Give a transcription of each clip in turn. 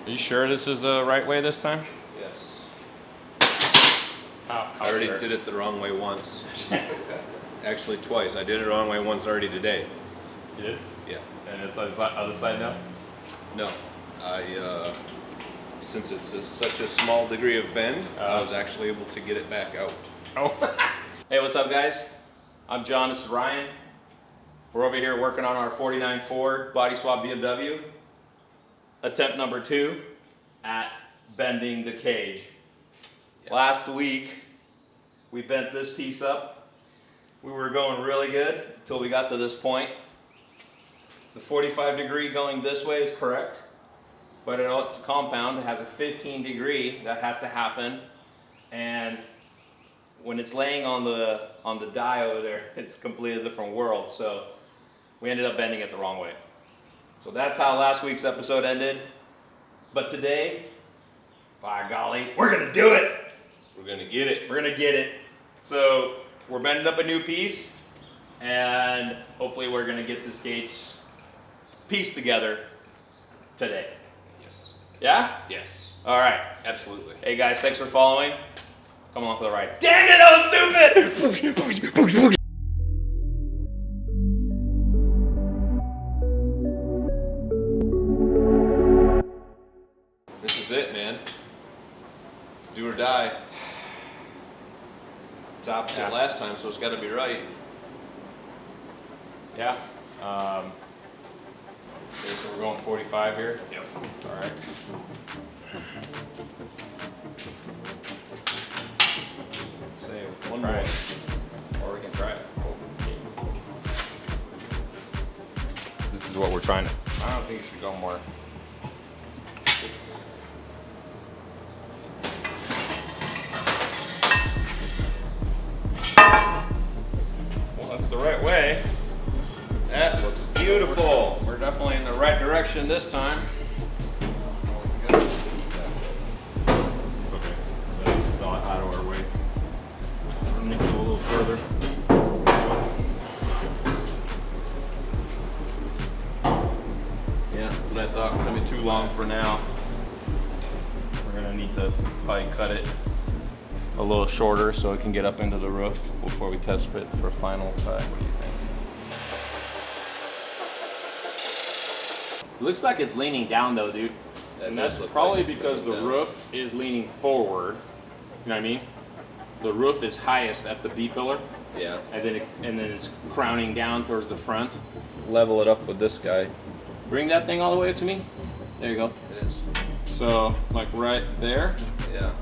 Are you sure this is the right way this time? Yes. How I already sure? did it the wrong way once. Actually, twice. I did it the wrong way once already today. You did? Yeah. And it's on the other side now? No. Since it's such a small degree of bend, I was actually able to get it back out. Oh. Hey, what's up, guys? I'm John, this is Ryan. We're over here working on our 49 Ford body swap BMW. Attempt number 2 at bending the cage. Yeah. Last week, we bent this piece up. We were going really good until we got to this point. The 45 degree going this way is correct, but it's a compound. It has a 15 degree that had to happen, and when it's laying on the die over there, it's a completely different world. So we ended up bending it the wrong way. So that's how last week's episode ended. But today, by golly, we're gonna do it. We're gonna get it. We're gonna get it. So we're bending up a new piece, and hopefully we're gonna get this gauge pieced together today. Yes. Yeah? Yes. All right. Absolutely. Hey guys, thanks for following. Come along for the ride. Dang it, that was stupid! This is it, man. Do or die. It's opposite last time, so it's got to be right. Yeah. Okay, so we're going 45 here? Yep. All right. Let's say one more. Or we can try it. This is what we're trying to. I don't think you should go more. Well, that's the right way. That looks beautiful. We're definitely in the right direction this time. Okay, it's all out of our way. I'm gonna go a little further. Yeah, that's what I thought. It's gonna be too long for now. We're gonna need to probably cut it a little shorter so it can get up into the roof before we test fit for final cut. What do you think? It looks like it's leaning down though, dude. And that's probably because the roof is leaning forward. You know what I mean? The roof is highest at the B pillar. Yeah. And then it's crowning down towards the front. Level it up with this guy. Bring that thing all the way up to me. There you go. It is. So like right there. Yeah.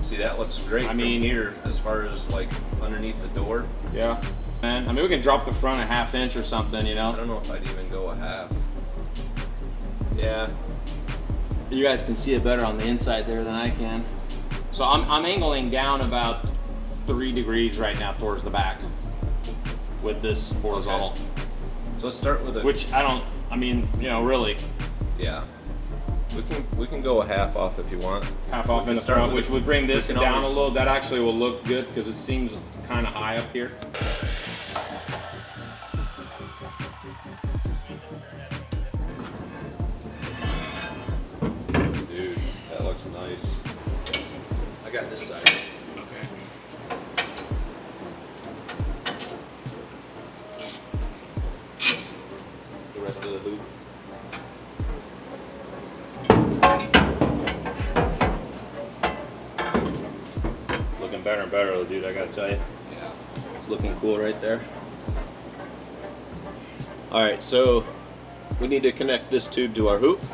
See, that looks great. I mean, from here as far as like underneath the door. Yeah. And I mean, we can drop the front a ½ inch or something, you know? I don't know if I'd even go a half. Yeah. You guys can see it better on the inside there than I can. So I'm angling down about 3 degrees right now towards the back with this horizontal. Okay. So let's start with a. Which I mean, you know, really. Yeah. We can go a half off if you want. Half off in the front, which would bring this down a little. That actually will look good because it seems kind of high up here. Dude, that looks nice. I got this side. Okay. The rest of the loop. Looking better and better, dude, I gotta tell you. Yeah. It's looking cool right there. Alright, so we need to connect this tube to our hoop.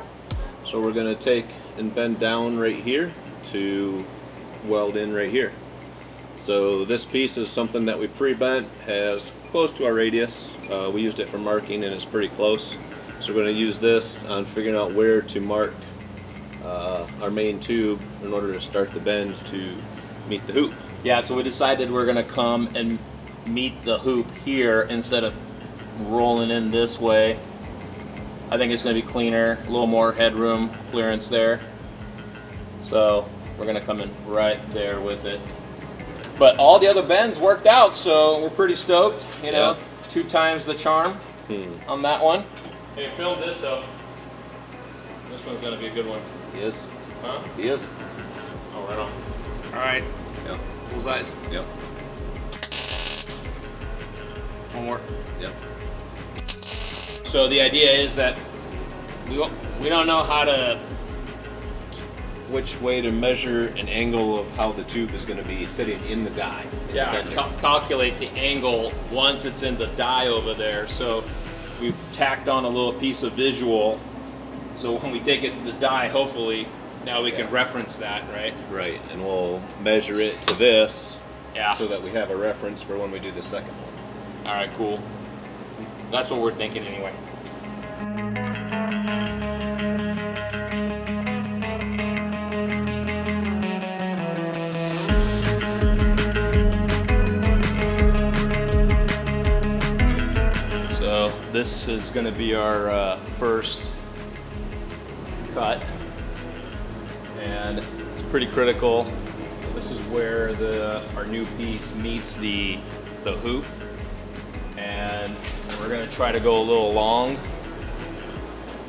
So we're going to take and bend down right here to weld in right here. So this piece is something that we pre-bent, has close to our radius. We used it for marking and it's pretty close. So we're going to use this on figuring out where to mark our main tube in order to start the bend to meet the hoop. Yeah, so we decided we're gonna come and meet the hoop here instead of rolling in this way. I think it's gonna be cleaner, a little more headroom clearance there. So we're gonna come in right there with it. But all the other bends worked out, so we're pretty stoked. You know, 2 times the charm on that one. Hey, film this though. This one's gonna be a good one. He is. Huh? He is. Oh, right on. All right. Yep. Bullseyes. Yep. One more. Yep. So the idea is that we don't know how to Which way to measure an angle of how the tube is going to be sitting in the die? in the bender. calculate the angle once it's in the die over there. So we've tacked on a little piece of visual. So when we take it to the die, hopefully now we can reference that, right? Right, and we'll measure it to this Yeah. so that we have a reference for when we do the second one. All right, cool. That's what we're thinking anyway. So this is going to be our first cut, and it's pretty critical. This is where our new piece meets the hoop, and we're going to try to go a little long,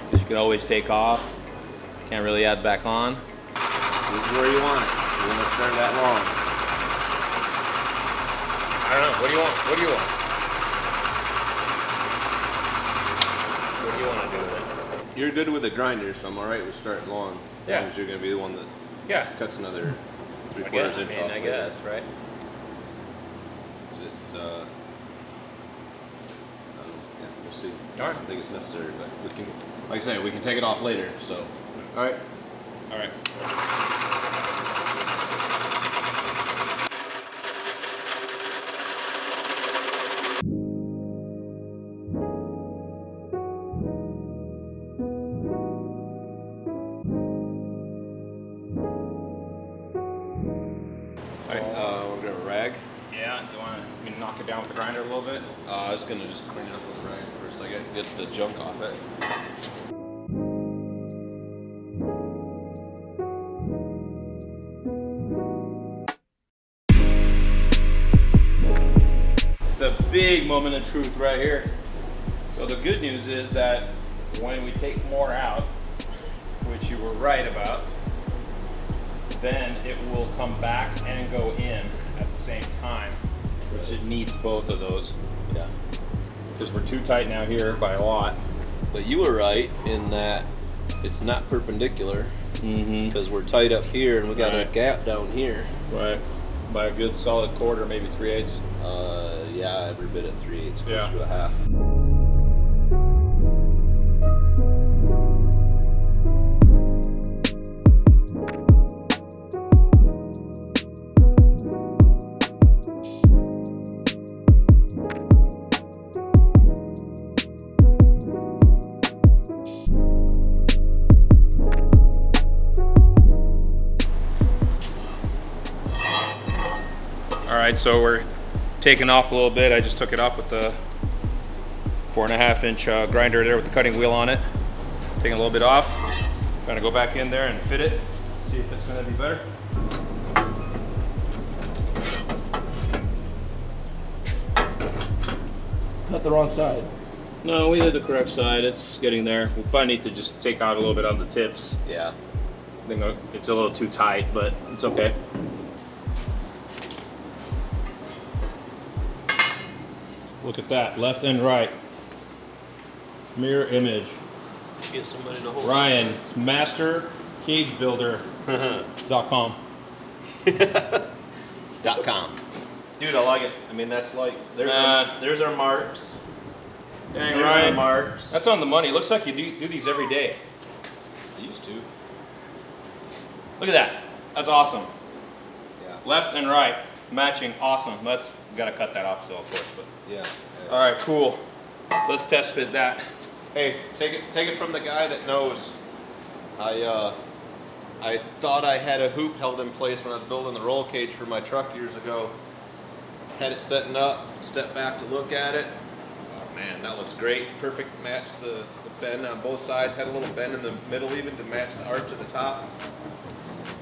because you can always take off. Can't really add back on. This is where you want it. You want to start that long. I don't know. What do you want? What do you want? What do you want to do with it? You're good with the grinder, so I'm alright with starting long. As long as you're going to be the one that Yeah. cuts another I 3/4 inch off. I guess, right? It's, yeah, we'll see. All right. I don't think it's necessary, but we can, like I say, we can take it off later, so. Alright. All right. We're gonna rag. Yeah. Do you want to knock it down with the grinder a little bit? I was gonna just clean it up with a rag first. I gotta get the junk off it. It's a big moment of truth right here. So the good news is that when we take more out, which you were right about, then it will come back and go in at the same time, which it needs both of those. Yeah. Because we're too tight now here by a lot. But you were right in that it's not perpendicular Mm-hmm. because we're tight up here and we got a Right. gap down here. Right. By a good solid quarter, maybe 3/8. Yeah, every bit at 3/8, close Yeah. to a half. All right, so we're taking off a little bit. I just took it off with the 4.5 inch grinder there with the cutting wheel on it. Taking a little bit off. Gonna go back in there and fit it. See if it's gonna be better. Cut the wrong side. No, we did the correct side. It's getting there. We probably need to just take out a little bit on the tips. Yeah. I think it's a little too tight, but it's okay. Look at that, left and right. Mirror image. Get somebody to hold Ryan, mastercagebuilder.com. .com. Dude, I like it. I mean, that's like, there's our marks. Dang, There's Ryan. our marks. That's on the money. It looks like you do these every day. I used to. Look at that. That's awesome. Yeah. Left and right, matching, awesome. Gotta cut that off still, of course. But Yeah. all right, cool. Let's test fit that. Hey, take it from the guy that knows. I thought I had a hoop held in place when I was building the roll cage for my truck years ago. Had it setting up, stepped back to look at it. Oh man, that looks great. Perfect match the bend on both sides. Had a little bend in the middle even to match the arch at the top.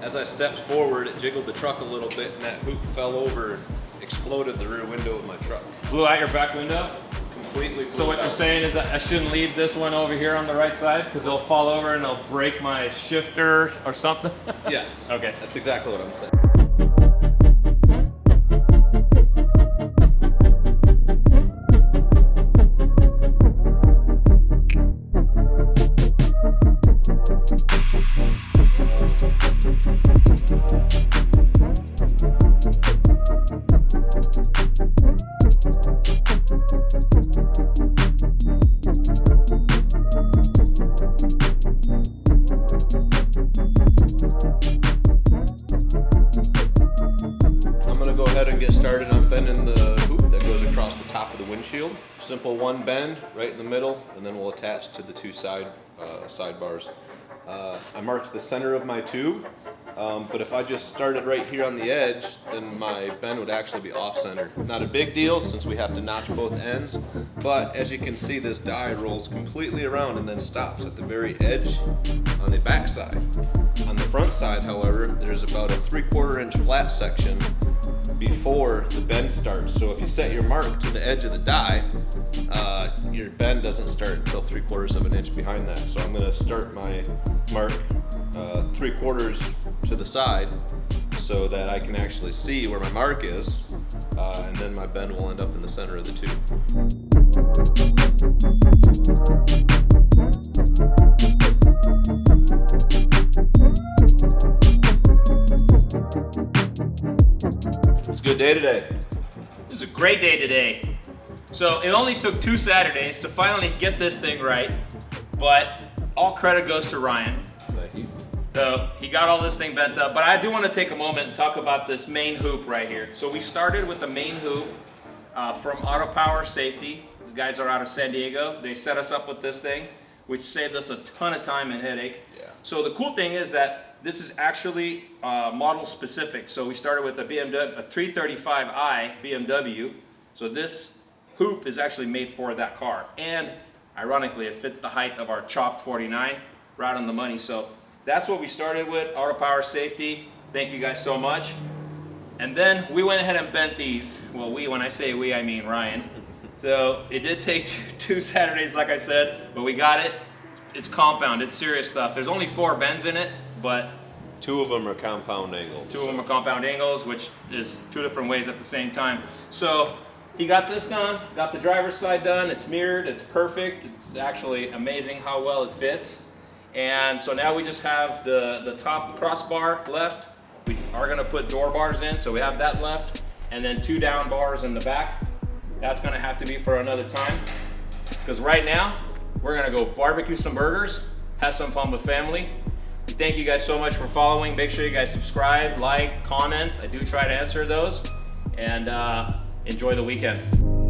As I stepped forward, it jiggled the truck a little bit and that hoop fell over and exploded the rear window of my truck. Blew out your back window? completely So what you're saying is that I shouldn't leave this one over here on the right side because it'll fall over and it'll break my shifter or something? Yes. Okay. That's exactly what I'm saying. I'm gonna go ahead and get started on bending the hoop that goes across the top of the windshield. Simple one bend right in the middle, and then we'll attach to the two sidebars. I marked the center of my tube, but if I just started right here on the edge, then my bend would actually be off-center. Not a big deal since we have to notch both ends, but as you can see, this die rolls completely around and then stops at the very edge on the back side. On the front side, however, there's about a 3/4 inch flat section before the bend starts. So if you set your mark to the edge of the die, your bend doesn't start until 3/4 of an inch behind that. So I'm gonna start my mark 3/4 to the side so that I can actually see where my mark is, and then my bend will end up in the center of the tube. It's a good day today. It was a great day today. So it only took 2 Saturdays to finally get this thing right, but all credit goes to Ryan. Thank you. So he got all this thing bent up, but I do want to take a moment and talk about this main hoop right here. So we started with the main hoop from Auto Power Safety. The guys are out of San Diego. They set us up with this thing, which saved us a ton of time and headache. Yeah. So the cool thing is that this is actually model specific. So we started with a BMW, a 335i BMW. So this hoop is actually made for that car. And ironically, it fits the height of our chopped 49, right on the money. So that's what we started with, Auto Power Safety. Thank you guys so much. And then we went ahead and bent these. Well, when I say we, I mean Ryan. So it did take 2 Saturdays, like I said, but we got it. It's compound, it's serious stuff. There's only 4 bends in it, but 2 of them are compound angles. 2 of them are compound angles, which is 2 different ways at the same time. So he got this done, got the driver's side done. It's mirrored, it's perfect. It's actually amazing how well it fits. And so now we just have the top crossbar left. We are gonna put door bars in, so we have that left. And then 2 down bars in the back. That's gonna have to be for another time. Because right now, we're gonna go barbecue some burgers, have some fun with family. Thank you guys so much for following. Make sure you guys subscribe, like, comment. I do try to answer those. And enjoy the weekend.